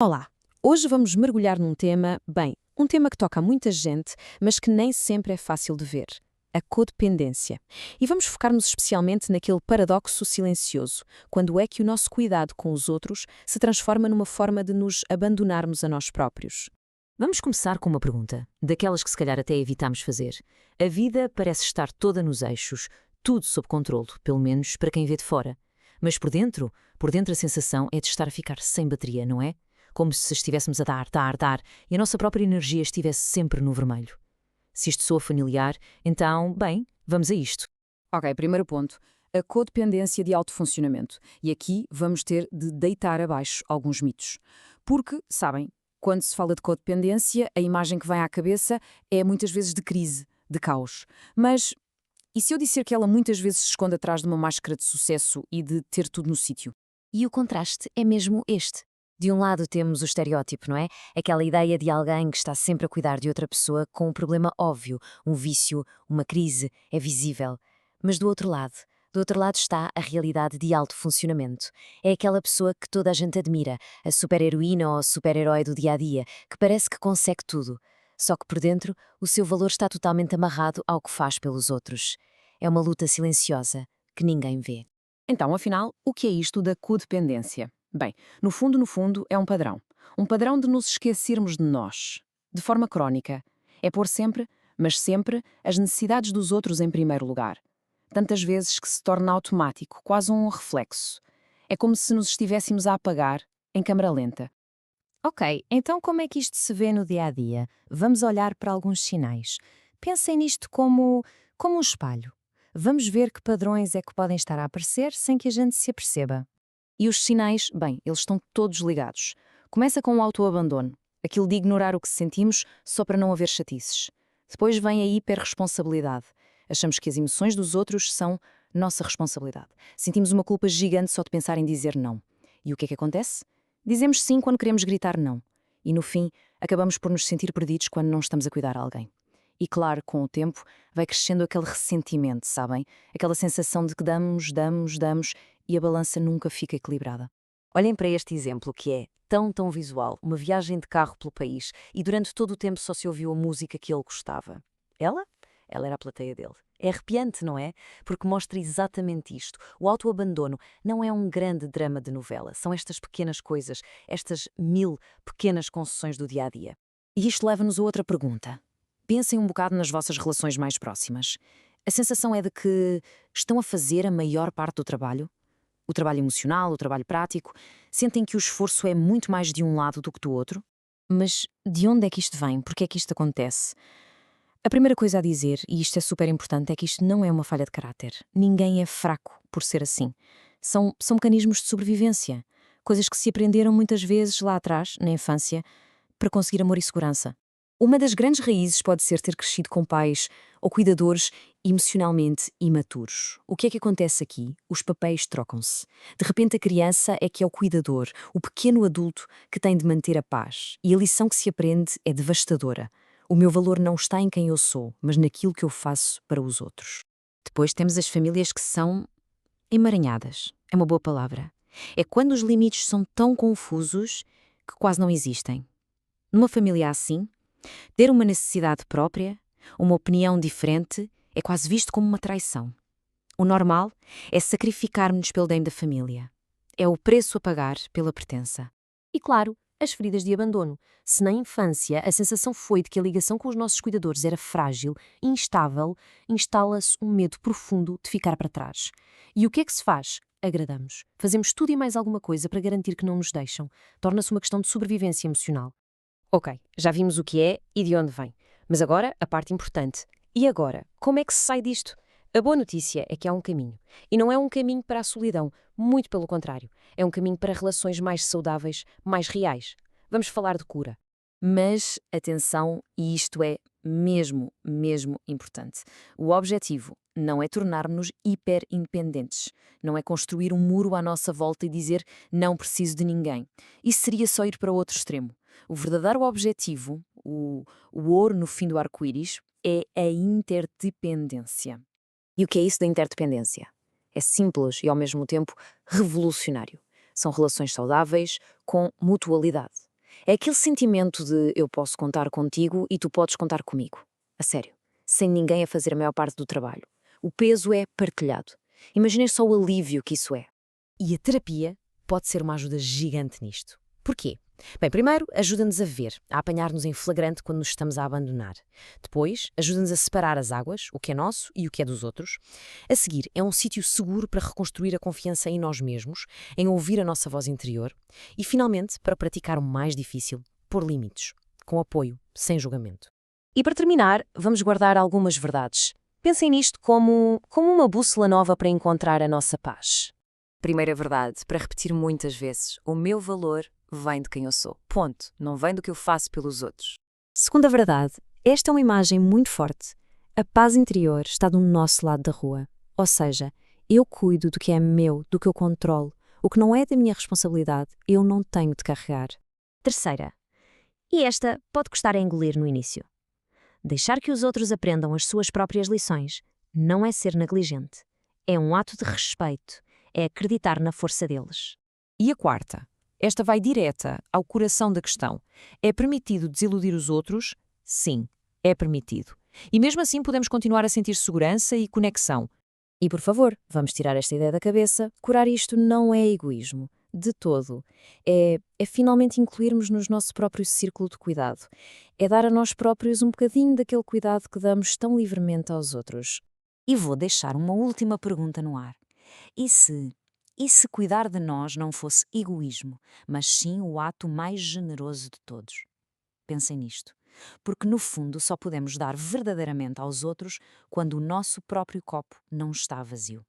Olá! Hoje vamos mergulhar num tema, um tema que toca a muita gente, mas que nem sempre é fácil de ver. A codependência. E vamos focar-nos especialmente naquele paradoxo silencioso, quando é que o nosso cuidado com os outros se transforma numa forma de nos abandonarmos a nós próprios. Vamos começar com uma pergunta, daquelas que se calhar até evitamos fazer. A vida parece estar toda nos eixos, tudo sob controle, pelo menos para quem vê de fora. Mas por dentro a sensação é de estar a ficar sem bateria, não é? Como se estivéssemos a dar, e a nossa própria energia estivesse sempre no vermelho. Se isto soa familiar, então, vamos a isto. Ok, primeiro ponto. A codependência de autofuncionamento. E aqui vamos ter de deitar abaixo alguns mitos. Porque, sabem, quando se fala de codependência, a imagem que vem à cabeça é muitas vezes de crise, de caos. Mas e se eu disser que ela muitas vezes se esconde atrás de uma máscara de sucesso e de ter tudo no sítio? E o contraste é mesmo este. De um lado temos o estereótipo, não é? Aquela ideia de alguém que está sempre a cuidar de outra pessoa com um problema óbvio, um vício, uma crise, é visível. Mas do outro lado está a realidade de alto funcionamento. É aquela pessoa que toda a gente admira, a super-heroína ou super-herói do dia-a-dia, que parece que consegue tudo. Só que por dentro, o seu valor está totalmente amarrado ao que faz pelos outros. É uma luta silenciosa que ninguém vê. Então, afinal, o que é isto da codependência? Bem, no fundo, é um padrão. Um padrão de nos esquecermos de nós. De forma crónica. É pôr sempre, mas sempre, as necessidades dos outros em primeiro lugar. Tantas vezes que se torna automático, quase um reflexo. É como se nos estivéssemos a apagar, em câmara lenta. Ok, então como é que isto se vê no dia-a-dia? Vamos olhar para alguns sinais. Pensem nisto como um espelho. Vamos ver que padrões é que podem estar a aparecer sem que a gente se aperceba. E os sinais, eles estão todos ligados. Começa com o autoabandono, aquilo de ignorar o que sentimos só para não haver chatices. Depois vem a hiperresponsabilidade. Achamos que as emoções dos outros são nossa responsabilidade. Sentimos uma culpa gigante só de pensar em dizer não. E o que é que acontece? Dizemos sim quando queremos gritar não. E no fim, acabamos por nos sentir perdidos quando não estamos a cuidar a alguém. E claro, com o tempo, vai crescendo aquele ressentimento, sabem? Aquela sensação de que damos e a balança nunca fica equilibrada. Olhem para este exemplo que é tão visual, uma viagem de carro pelo país e durante todo o tempo só se ouviu a música que ele gostava. Ela? Ela era a plateia dele. É arrepiante, não é? Porque mostra exatamente isto. O autoabandono não é um grande drama de novela. São estas pequenas coisas, estas 1000 pequenas concessões do dia-a-dia. E isto leva-nos a outra pergunta. Pensem um bocado nas vossas relações mais próximas. A sensação é de que estão a fazer a maior parte do trabalho? O trabalho emocional, o trabalho prático? Sentem que o esforço é muito mais de um lado do que do outro? Mas de onde é que isto vem? Por que é que isto acontece? A primeira coisa a dizer, e isto é super importante, é que isto não é uma falha de caráter. Ninguém é fraco por ser assim. São mecanismos de sobrevivência. Coisas que se aprenderam muitas vezes lá atrás, na infância, para conseguir amor e segurança. Uma das grandes raízes pode ser ter crescido com pais ou cuidadores emocionalmente imaturos. O que é que acontece aqui? Os papéis trocam-se. De repente a criança é que é o cuidador, o pequeno adulto que tem de manter a paz. E a lição que se aprende é devastadora. O meu valor não está em quem eu sou, mas naquilo que eu faço para os outros. Depois temos as famílias que são emaranhadas. É uma boa palavra. É quando os limites são tão confusos que quase não existem. Numa família assim, ter uma necessidade própria, uma opinião diferente, é quase visto como uma traição. O normal é sacrificar-nos pelo bem da família. É o preço a pagar pela pertença. E claro, as feridas de abandono. Se na infância a sensação foi de que a ligação com os nossos cuidadores era frágil e instável, instala-se um medo profundo de ficar para trás. E o que é que se faz? Agradamos. Fazemos tudo e mais alguma coisa para garantir que não nos deixam. Torna-se uma questão de sobrevivência emocional. Ok, já vimos o que é e de onde vem. Mas agora, a parte importante. E agora, como é que se sai disto? A boa notícia é que há um caminho. E não é um caminho para a solidão, muito pelo contrário. É um caminho para relações mais saudáveis, mais reais. Vamos falar de cura. Mas, atenção, e isto é mesmo importante. O objetivo não é tornar-nos hiper-independentes. Não é construir um muro à nossa volta e dizer não preciso de ninguém. Isso seria só ir para o outro extremo. O verdadeiro objetivo, o ouro no fim do arco-íris, é a interdependência. E o que é isso da interdependência? É simples e, ao mesmo tempo, revolucionário. São relações saudáveis com mutualidade. É aquele sentimento de eu posso contar contigo e tu podes contar comigo. A sério. Sem ninguém a fazer a maior parte do trabalho. O peso é partilhado. Imaginem só o alívio que isso é. E a terapia pode ser uma ajuda gigante nisto. Porquê? Bem, primeiro, ajuda-nos a ver, a apanhar-nos em flagrante quando nos estamos a abandonar. Depois, ajuda-nos a separar as águas, o que é nosso e o que é dos outros. A seguir, é um sítio seguro para reconstruir a confiança em nós mesmos, em ouvir a nossa voz interior. E, finalmente, para praticar o mais difícil, pôr limites, com apoio, sem julgamento. E para terminar, vamos guardar algumas verdades. Pensem nisto como uma bússola nova para encontrar a nossa paz. Primeira verdade, para repetir muitas vezes, o meu valor vem de quem eu sou. Ponto. Não vem do que eu faço pelos outros. Segunda verdade, esta é uma imagem muito forte. A paz interior está do nosso lado da rua. Ou seja, eu cuido do que é meu, do que eu controlo. O que não é da minha responsabilidade, eu não tenho de carregar. Terceira, e esta pode custar a engolir no início. Deixar que os outros aprendam as suas próprias lições não é ser negligente. É um ato de respeito, é acreditar na força deles. E a quarta? Esta vai direta ao coração da questão. É permitido desiludir os outros? Sim, é permitido. E mesmo assim podemos continuar a sentir segurança e conexão. E por favor, vamos tirar esta ideia da cabeça. Curar isto não é egoísmo, de todo. É finalmente incluirmos nos nosso próprio círculo de cuidado. É dar a nós próprios um bocadinho daquele cuidado que damos tão livremente aos outros. E vou deixar uma última pergunta no ar. E se cuidar de nós não fosse egoísmo, mas sim o ato mais generoso de todos? Pensem nisto, porque no fundo só podemos dar verdadeiramente aos outros quando o nosso próprio copo não está vazio.